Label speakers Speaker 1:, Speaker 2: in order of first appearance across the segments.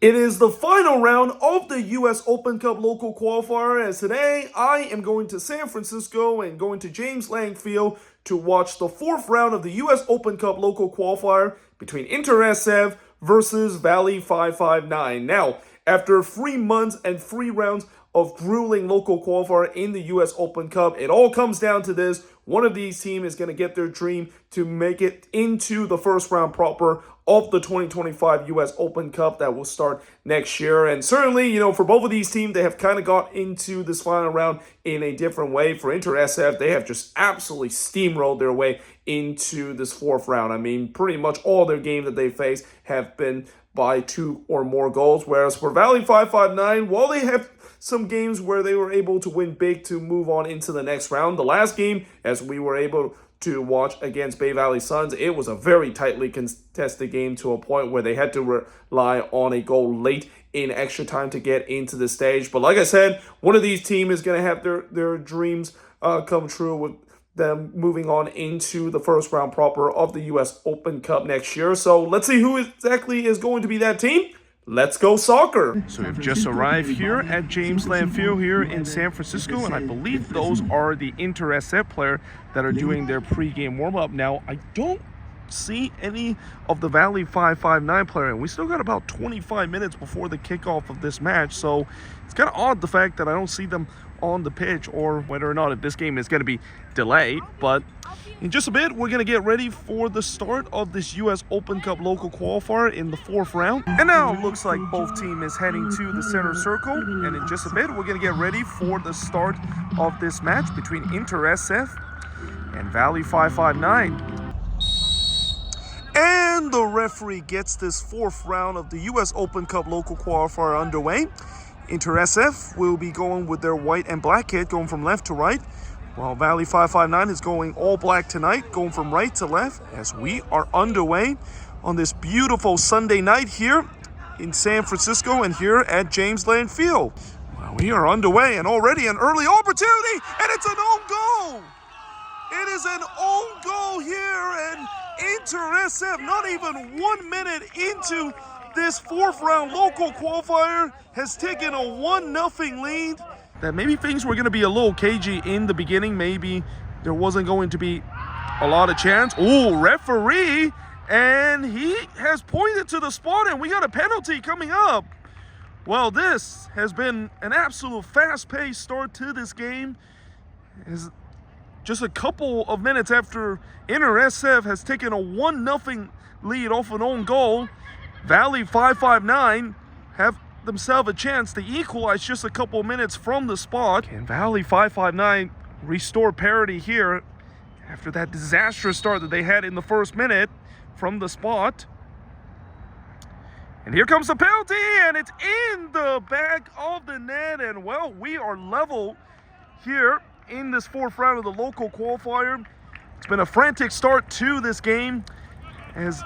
Speaker 1: It is the final round of the US Open Cup local qualifier, as today I am going to San Francisco and going to James Lang Field to watch the fourth round of the US Open Cup local qualifier between Inter SF versus Valley 559. Now, after 3 months and 3 rounds of grueling local qualifier in the US Open Cup, it all comes down to this. One of these teams is going to get their dream to make it into the first round proper of the 2025 US Open Cup that will start next year. And certainly, for both of these teams, they have kind of got into this final round in a different way. For Inter SF, they have just absolutely steamrolled their way into this fourth round. I mean, pretty much all their games that they face have been by 2 or more goals. Whereas for Valley 559, while they have some games where they were able to win big to move on into the next round, the last game, as we were able to watch against Bay Valley Suns, it was a very tightly contested game to a point where they had to rely on a goal late in extra time to get into the stage. But like I said, one of these teams is going to have their dreams come true with them moving on into the first round proper of the US Open Cup next year. So let's see who exactly is going to be that team. Let's go soccer. So we've just arrived here at James Lang Field here in San Francisco, and I believe those are the Inter SF player that are doing their pregame warm-up. Now, I don't see any of the Valley 559 player, and we still got about 25 minutes before the kickoff of this match, so it's kind of odd the fact that I don't see them on the pitch, or whether or not if this game is going to be delayed. But in just a bit, we're going to get ready for the start of this US Open Cup local qualifier in the fourth round. And now it looks like both teams is heading to the center circle, and in just a bit, we're going to get ready for the start of this match between Inter SF and Valley 559. And the referee gets this fourth round of the US Open Cup local qualifier underway. Inter SF will be going with their white and black kit, going from left to right, while Valley 559 is going all black tonight, going from right to left, as we are underway on this beautiful Sunday night here in San Francisco and here at James Lang Field. Well, we are underway, and already an early opportunity, and it's an own goal! It is an own goal here, and Inter SF, not even 1 minute into this fourth round local qualifier, has taken a 1-0 lead. That maybe things were going to be a little cagey in the beginning. Maybe there wasn't going to be a lot of chance. Oh, referee, and he has pointed to the spot, and we got a penalty coming up. Well, this has been an absolute fast-paced start to this game. As just a couple of minutes after Inter SF has taken a 1-0 lead off an own goal, Valley 559 have themselves a chance to equalize just a couple minutes from the spot. Can Valley 559 restore parity here after that disastrous start that they had in the first minute from the spot? And here comes the penalty, and it's in the back of the net. And well, we are level here in this fourth round of the local qualifier. It's been a frantic start to this game, as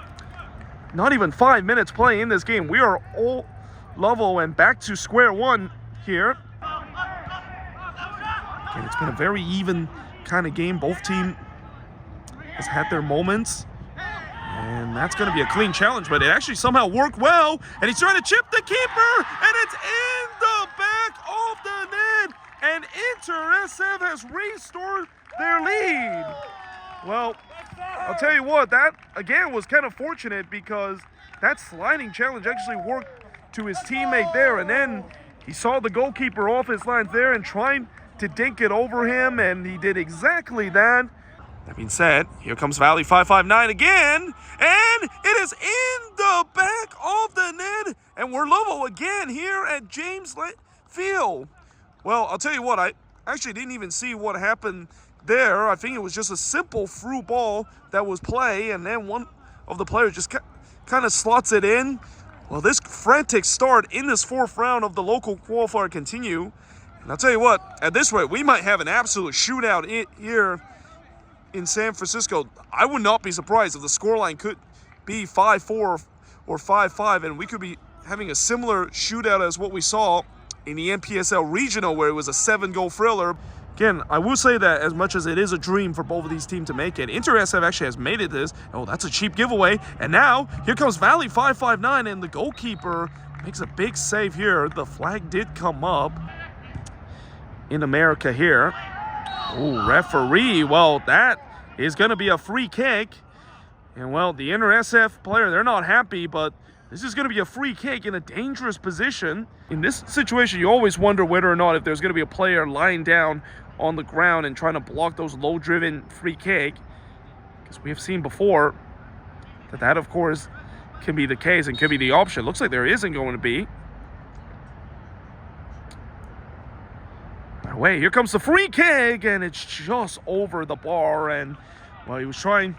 Speaker 1: not even 5 minutes play in this game. We are all level and back to square one here. And it's been a very even kind of game. Both teams has had their moments. And that's going to be a clean challenge, but it actually somehow worked well. And he's trying to chip the keeper, and it's in the back of the net. And Inter SF has restored their lead. Well, I'll tell you what, that again was kind of fortunate, because that sliding challenge actually worked to his teammate there, and then he saw the goalkeeper off his lines there and trying to dink it over him, and he did exactly that. That being said, here comes Valley 559 again, and it is in the back of the net, and we're level again here at James Lang Field. Well, I'll tell you what, I actually didn't even see what happened there. I think it was just a simple through ball that was play, and then one of the players just kind of slots it in. Well, this frantic start in this fourth round of the local qualifier continue. And I'll tell you what, at this rate, we might have an absolute shootout here in San Francisco. I would not be surprised if the scoreline could be 5-4 or 5-5, and we could be having a similar shootout as what we saw in the NPSL Regional, where it was a 7-goal thriller. Again, I will say that as much as it is a dream for both of these teams to make it, Inter SF actually has made it this. Oh, that's a cheap giveaway. And now, here comes Valley 559, and the goalkeeper makes a big save here. The flag did come up in America here. Oh, referee. Well, that is going to be a free kick. And, well, the inter-SF player, they're not happy, but this is going to be a free kick in a dangerous position. In this situation, you always wonder whether or not if there's going to be a player lying down on the ground and trying to block those low-driven free kick. Because we have seen before that, of course, can be the case and could be the option. Looks like there isn't going to be. By the way, here comes the free kick, and it's just over the bar. And, well, he was trying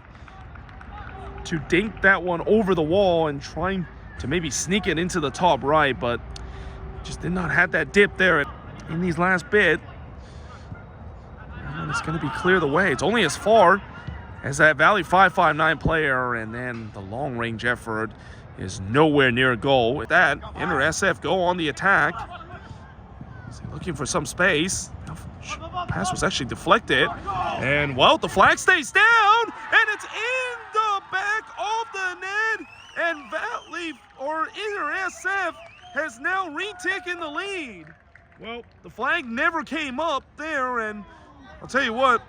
Speaker 1: to dink that one over the wall and trying to maybe sneak it into the top right, but just did not have that dip there in these last bit. And it's going to be clear the way. It's only as far as that Valley 559 player, and then the long-range effort is nowhere near a goal. With that, inter-SF go on the attack. Looking for some space. Pass was actually deflected. And, well, the flag stays down, and it's in the back of the net. And Valley, or inter-SF, has now retaken the lead. Well, the flag never came up there, and I'll tell you what,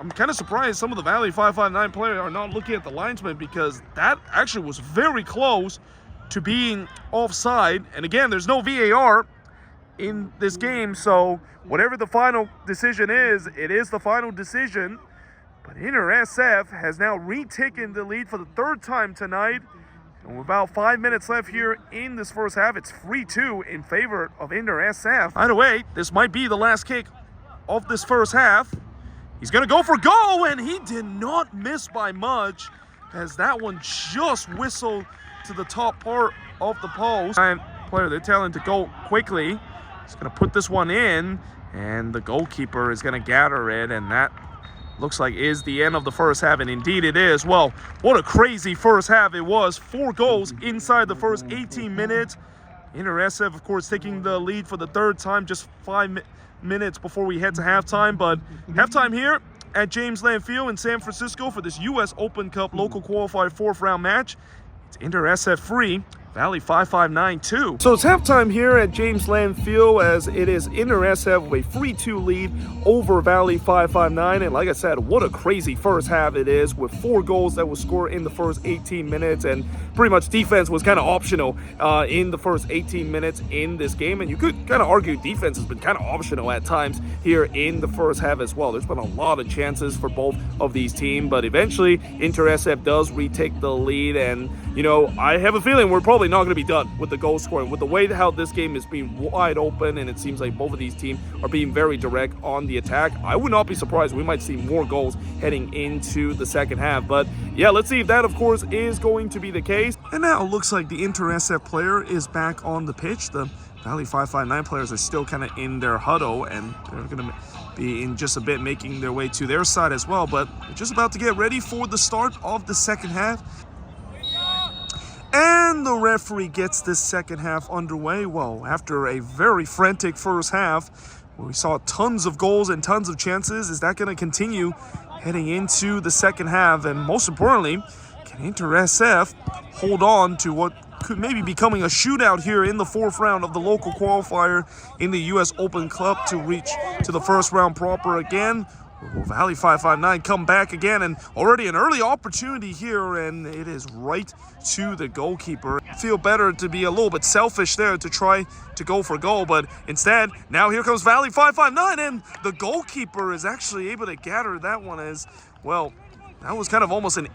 Speaker 1: I'm kind of surprised some of the Valley 559 players are not looking at the linesman, because that actually was very close to being offside. And again, there's no VAR in this game, so whatever the final decision is, it is the final decision. But inter-SF has now retaken the lead for the third time tonight. And with about 5 minutes left here in this first half, it's 3-2 in favor of inter-SF. By the way, this might be the last kick of this first half. He's going to go for goal, and he did not miss by much, as that one just whistled to the top part of the post. Player, they're telling to go quickly. He's going to put this one in, and the goalkeeper is going to gather it, and that looks like is the end of the first half, and indeed it is. Well, what a crazy first half it was. 4 goals inside the first 18 minutes. Inter-SF, of course, taking the lead for the third time, just 5 minutes before we head to halftime. But halftime here at James Land Field in San Francisco for this U.S. Open Cup Local Qualifier 4th round match. It's inter-SF 3, Valley 559 2. So it's halftime here at James Land Field, as it is inter-SF with a 3-2 lead over Valley 559. And like I said, what a crazy first half it is, with 4 goals that were scored in the first 18 minutes. And pretty much defense was kind of optional in the first 18 minutes in this game. And you could kind of argue defense has been kind of optional at times here in the first half as well. There's been a lot of chances for both of these teams, but eventually inter-SF does retake the lead. And, you know, I have a feeling we're probably not going to be done with the goal scoring. With the way how this game is being wide open, and it seems like both of these teams are being very direct on the attack, I would not be surprised we might see more goals heading into the second half. But yeah, let's see if that, of course, is going to be the case. And now it looks like the inter-SF player is back on the pitch. The Valley 559 players are still kind of in their huddle, and they're going to be in just a bit making their way to their side as well. But we're just about to get ready for the start of the second half. And the referee gets this second half underway. Well, after a very frantic first half, where we saw tons of goals and tons of chances, is that going to continue heading into the second half? And most importantly, can inter-SF hold on to what could maybe becoming a shootout here in the 4th round of the local qualifier in the U.S. Open Cup to reach to the first round proper again? Will Valley 559 come back again? And already an early opportunity here, and it is right to the goalkeeper. Feel better to be a little bit selfish there to try to go for goal, but instead, now here comes Valley 559, and the goalkeeper is actually able to gather that one. As well, that was kind of almost an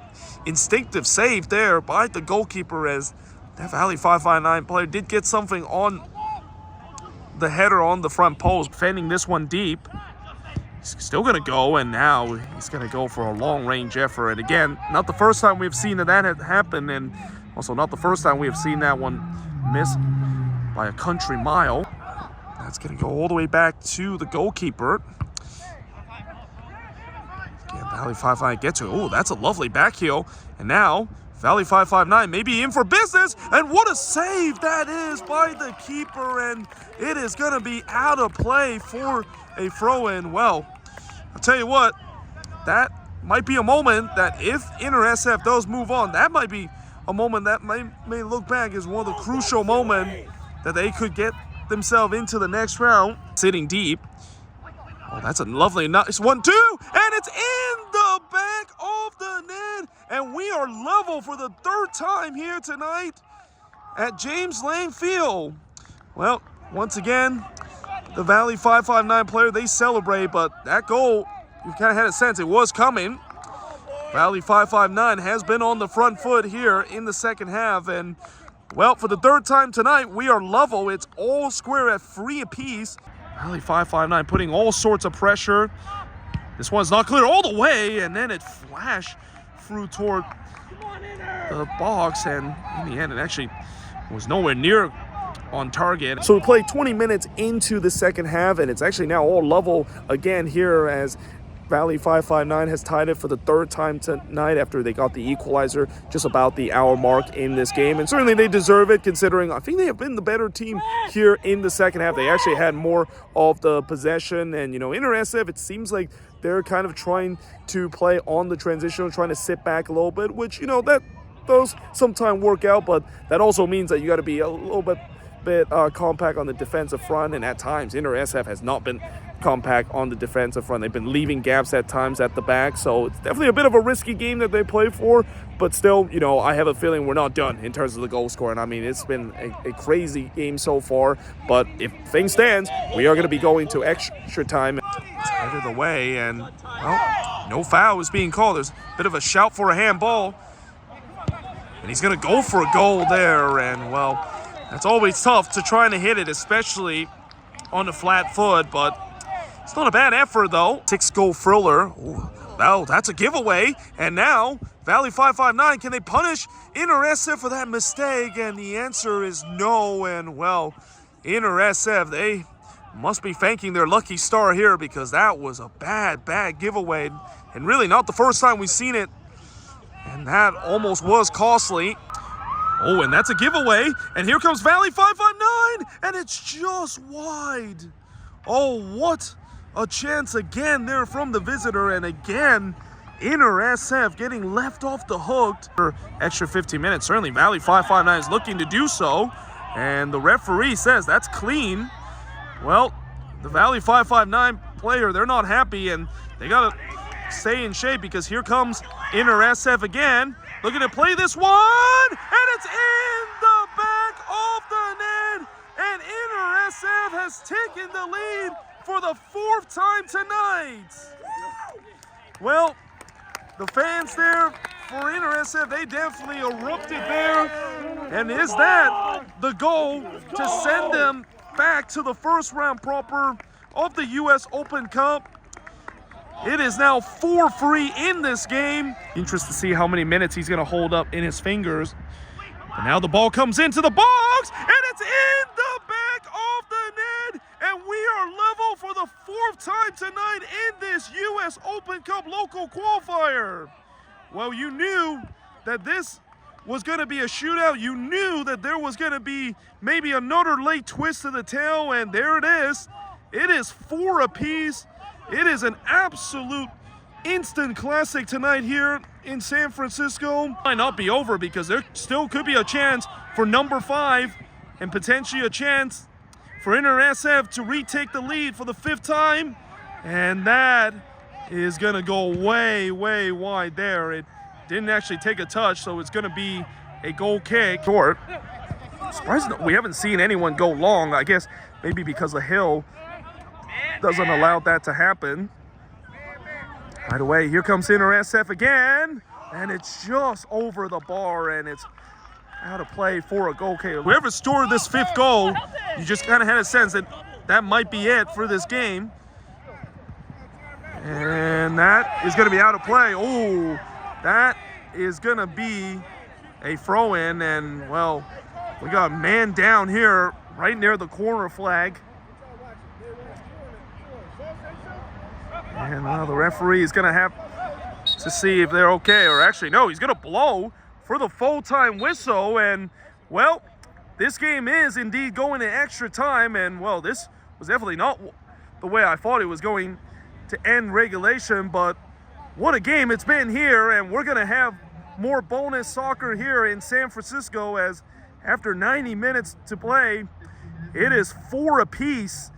Speaker 1: instinctive save there by the goalkeeper, as that Valley 559 player did get something on the header on the front post, defending this one deep. He's still going to go, and now he's going to go for a long-range effort. And again, not the first time we've seen that had happened, and also not the first time we have seen that one miss by a country mile. That's going to go all the way back to the goalkeeper. Again, Valley 559 gets to it. Oh, that's a lovely back heel. And now Valley 559 may be in for business, and what a save that is by the keeper, and it is going to be out of play for a throw-in. Well, I'll tell you what, that might be a moment that if inter-SF does move on, that might be a moment that may look back as one of the crucial moments that they could get themselves into the next round. Sitting deep. Oh, that's a lovely, nice 1-2, and it's in the back of the net, and we are level for the third time here tonight at James Lang Field. Well, once again, the Valley 559 player, they celebrate, but that goal, you kind of had a sense it was coming. Valley 559 has been on the front foot here in the second half, and well, for the third time tonight, we are level. It's all square at 3 apiece. Valley 559 putting all sorts of pressure. This one's not clear all the way, and then it flashed through toward the box, and in the end, it actually was nowhere near on target. So we played 20 minutes into the second half, and it's actually now all level again here as Valley 559 has tied it for the third time tonight after they got the equalizer just about the hour mark in this game. And certainly they deserve it, considering I think they have been the better team here in the second half. They actually had more of the possession. And, you know, Inter SF, it seems like they're kind of trying to play on the transitional, trying to sit back a little bit, which, you know, that does sometimes work out. But that also means that you got to be a little bit compact on the defensive front. And at times, Inter SF has not been compact on the defensive front. They've been leaving gaps at times at the back, so it's definitely a bit of a risky game that they play for, but still, you know, I have a feeling we're not done in terms of the goal scoring. I mean, it's been a crazy game so far, but if things stand, we are going to be going to extra time. It's out of the way, and well, no foul is being called. There's a bit of a shout for a handball, and he's going to go for a goal there, and well, that's always tough to try and hit it, especially on the flat foot, but it's not a bad effort, though. 6-goal thriller. Ooh, well, that's a giveaway. And now, Valley 559, can they punish Inter SF for that mistake? And the answer is no. And, well, Inter SF, they must be thanking their lucky star here, because that was a bad giveaway. And really not the first time we've seen it. And that almost was costly. Oh, and that's a giveaway. And here comes Valley 559. And it's just wide. Oh, what a chance again there from the visitor, and again, Inter SF getting left off the hook for extra 15 minutes. Certainly, Valley 559 is looking to do so, and the referee says that's clean. Well, the Valley 559 player, they're not happy, and they got to stay in shape, because here comes Inter SF again, looking to play this one, and it's in the back of the net, and Inter SF has taken the lead for the 4th time tonight. Well, the fans there for Inter SF, they definitely erupted there. And is that the goal to send them back to the first round proper of the US Open Cup? It is now 4-3 in this game. Interested to see how many minutes he's going to hold up in his fingers. But now the ball comes into the box, and it's in the back of the net. And we are level for the 4th time tonight in this US Open Cup Local Qualifier. Well, you knew that this was going to be a shootout. You knew that there was going to be maybe another late twist to the tail, and there it is. It is 4 apiece. It is an absolute instant classic tonight here in San Francisco. Might not be over, because there still could be a chance for number 5 and potentially a chance for Inter SF to retake the lead for the 5th time. And that is going to go way wide there. It didn't actually take a touch, so it's going to be a goal kick. Short. Surprised we haven't seen anyone go long. I guess maybe because the hill doesn't allow that to happen. Right away, here comes Inter SF again. And it's just over the bar, and it's out of play for a goal kick. Whoever scored this 5th goal, you just kind of had a sense that that might be it for this game. And that is going to be out of play. Oh, that is going to be a throw-in. And, well, we got a man down here right near the corner flag. And now the referee is going to have to see if they're okay. Or actually, no, he's going to blow for the full-time whistle. And, well, this game is indeed going to extra time. And, well, this was definitely not the way I thought it was going to end regulation. But what a game it's been here. And we're going to have more bonus soccer here in San Francisco, as after 90 minutes to play, it is 4 apiece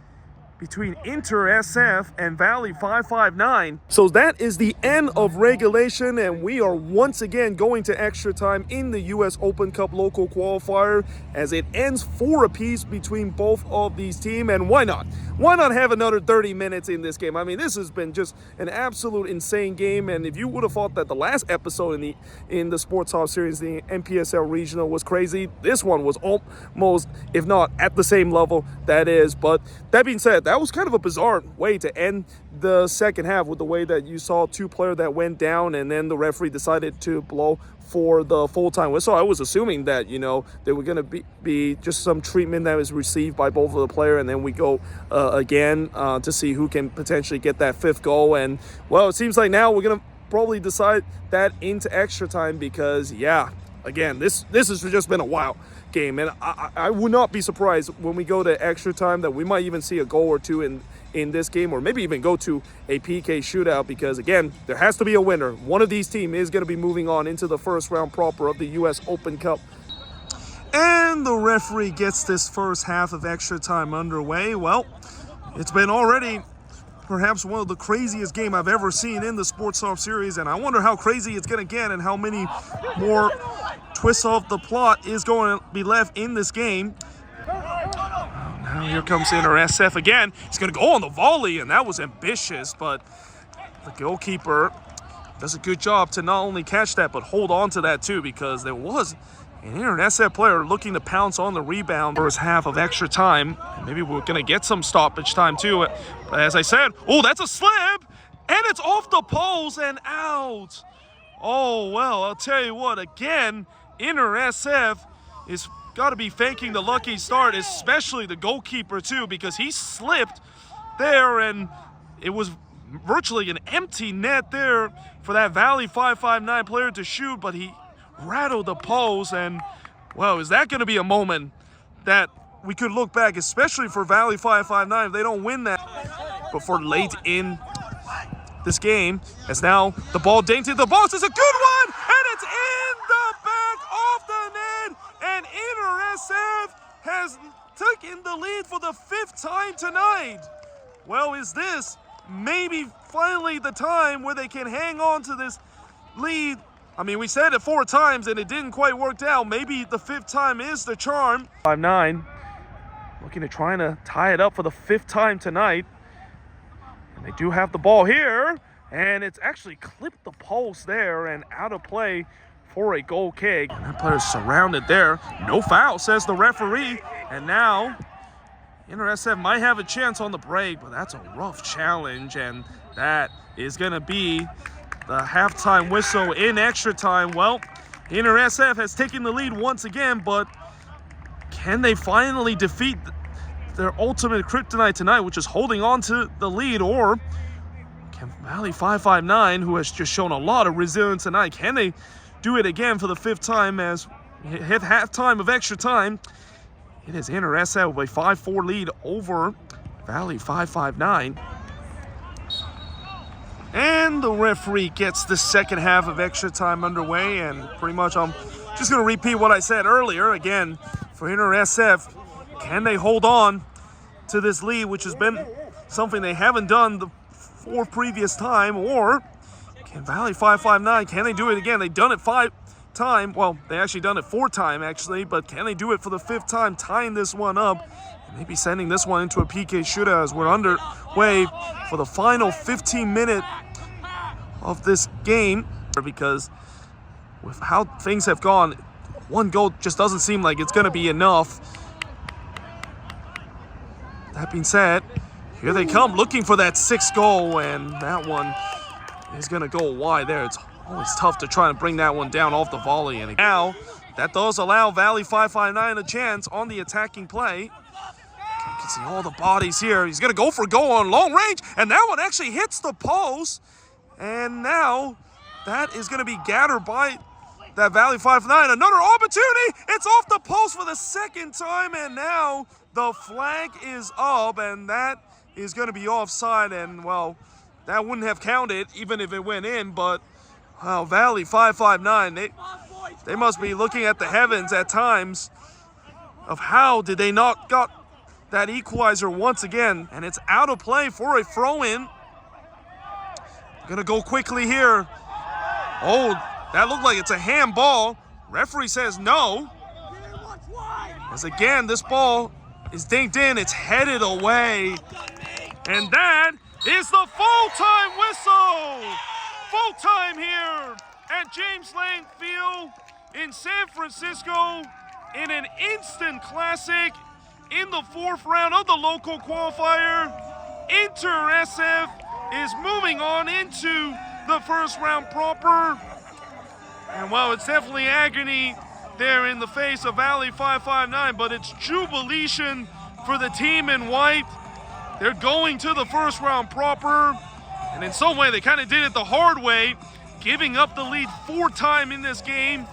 Speaker 1: between Inter SF and Valley 559. So that is the end of regulation, and we are once again going to extra time in the US Open Cup local qualifier, as it ends 4 apiece between both of these teams. And why not? Why not have another 30 minutes in this game? I mean, this has been just an absolute insane game, and if you would have thought that the last episode in the Sporthop series, the NPSL regional, was crazy, this one was almost, if not at the same level that is. But that being said, that was kind of a bizarre way to end the second half, with the way that you saw 2 players that went down and then the referee decided to blow for the full-time whistle. I was assuming that, you know, there were going to be just some treatment that was received by both of the player, and then we go again to see who can potentially get that 5th goal. And, well, it seems like now we're going to probably decide that into extra time, because, yeah, again, this has just been a wild game, and I would not be surprised when we go to extra time that we might even see a goal or two in this game, or maybe even go to a PK shootout, because again, there has to be a winner. One of these teams is going to be moving on into the first round proper of the US Open Cup. And the referee gets this first half of extra time underway. Well, it's been already perhaps one of the craziest games I've ever seen in the Sporthop series, and I wonder how crazy it's going to get and how many more twists of the plot is going to be left in this game. Now here comes Inter SF again. He's going to go on the volley, and that was ambitious, but the goalkeeper does a good job to not only catch that, but hold on to that too, because there was an Inter SF player looking to pounce on the rebound first half of extra time. Maybe we're going to get some stoppage time too. But as I said, oh, that's a slip, and it's off the post and out. Oh, well, I'll tell you what, again, Inter SF is got to be thanking the lucky start, especially the goalkeeper too, because he slipped there, and it was virtually an empty net there for that Valley 559 player to shoot, but he rattled the post. And, well, is that going to be a moment that we could look back, especially for Valley 559 if they don't win that? But for late in this game, as now the ball dainted the box, is a good one, and it's in the back of the net, and Inter SF has taken the lead for the 5th time tonight. Well, is this maybe finally the time where they can hang on to this lead? I mean, we said it 4 times and it didn't quite work out. Maybe the 5th time is the charm. 5-9, looking to trying to tie it up for the 5th time tonight. And they do have the ball here, and it's actually clipped the post there and out of play for a goal kick. And that player's surrounded there. No foul, says the referee. And now Inter SF might have a chance on the break, but that's a rough challenge, and that is going to be the halftime whistle in extra time. Well, Inter SF has taken the lead once again, but can they finally defeat their ultimate kryptonite tonight, which is holding on to the lead? Or can Valley 559, who has just shown a lot of resilience tonight, can they do it again for the 5th time as we hit halftime of extra time? It is Inter SF with a 5-4 lead over Valley 559. And the referee gets the second half of extra time underway, and pretty much I'm just going to repeat what I said earlier. Again, for Inter SF, can they hold on to this lead, which has been something they haven't done the 4 previous time, or can Valley 559, can they do it again? They've done it 5 times. Well, they actually done it 4 times actually, but can they do it for the 5th time, tying this one up, and maybe sending this one into a PK shootout as we're underway for the final 15 minutes of this game? Because with how things have gone, 1 goal just doesn't seem like it's going to be enough. That being said, here they come looking for that 6th goal, and that one is going to go wide there. It's always tough to try and bring that one down off the volley. And now that does allow Valley 559 a chance on the attacking play. You can see all the bodies here. He's going to go for goal on long range, and that one actually hits the post. And now that is going to be gathered by that Valley 559. Another opportunity. It's off the post for the 2nd time, and now the flag is up, and that is going to be offside. And, well, that wouldn't have counted even if it went in, but Wow, Valley 559. They must be looking at the heavens at times of how did they not got that equalizer once again. And it's out of play for a throw-in. Gonna go quickly here. Oh, that looked like it's a handball. Referee says no. As again, this ball is dinked in. It's headed away. And that is the full-time whistle. Full-time here at James Lang Field in San Francisco in an instant classic in the 4th round of the local qualifier. Inter SF is moving on into the 1st round proper. And well, it's definitely agony there in the face of Valley 559, but it's jubilation for the team in white. They're going to the 1st round proper, and in some way they kind of did it the hard way, giving up the lead 4 times in this game,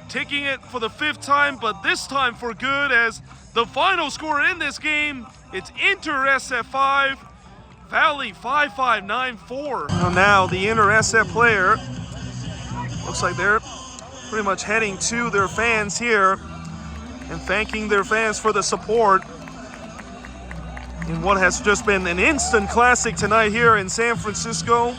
Speaker 1: taking it for the 5th time, but this time for good, as the final score in this game, it's Inter SF 5, Valley 5594. Now the Inter SF player, looks like they're pretty much heading to their fans here and thanking their fans for the support in what has just been an instant classic tonight here in San Francisco.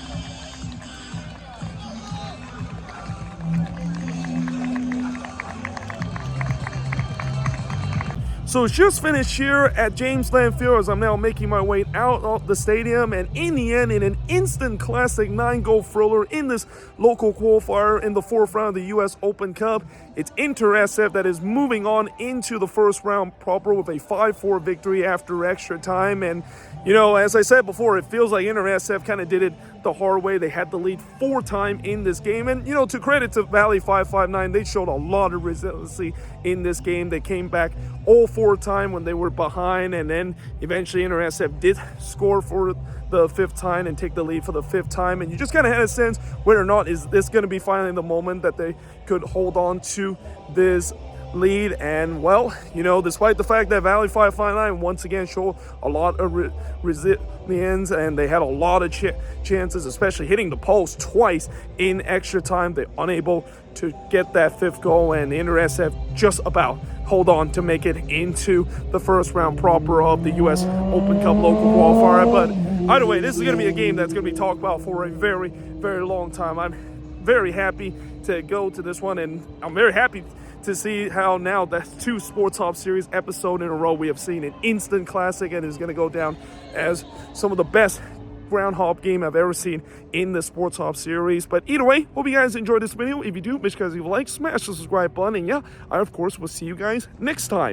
Speaker 1: So it's just finished here at James Lang Field as I'm now making my way out of the stadium, and in the end, in an instant classic 9-goal thriller in this local qualifier in the 4th round of the US Open Cup, it's Inter SF that is moving on into the 1st round proper with a 5-4 victory after extra time. And you know, as I said before, it feels like Inter SF kind of did it the hard way. They had the lead 4 times in this game, and you know, to credit to Valley 559, they showed a lot of resiliency in this game. They came back all 4 times when they were behind, and then eventually Inter SF did score for the 5th time and take the lead for the 5th time. And you just kind of had a sense whether or not is this going to be finally the moment that they could hold on to this lead. And well, you know, despite the fact that Valley 559 once again showed a lot of resilience, and they had a lot of chances, especially hitting the post twice in extra time, they're unable to get that 5th goal, and the Inter SF just about hold on to make it into the 1st round proper of the US Open Cup local qualifier. But either way, this is going to be a game that's going to be talked about for a very, very long time. I'm very happy to go to this one, and I'm very happy to see how now that's 2 Sporthop series episode in a row we have seen an instant classic, and is going to go down as some of the best groundhog game I've ever seen in the Sporthop series. But either way, hope you guys enjoyed this video. If you do, make sure you like, smash the subscribe button, and yeah, I of course will see you guys next time.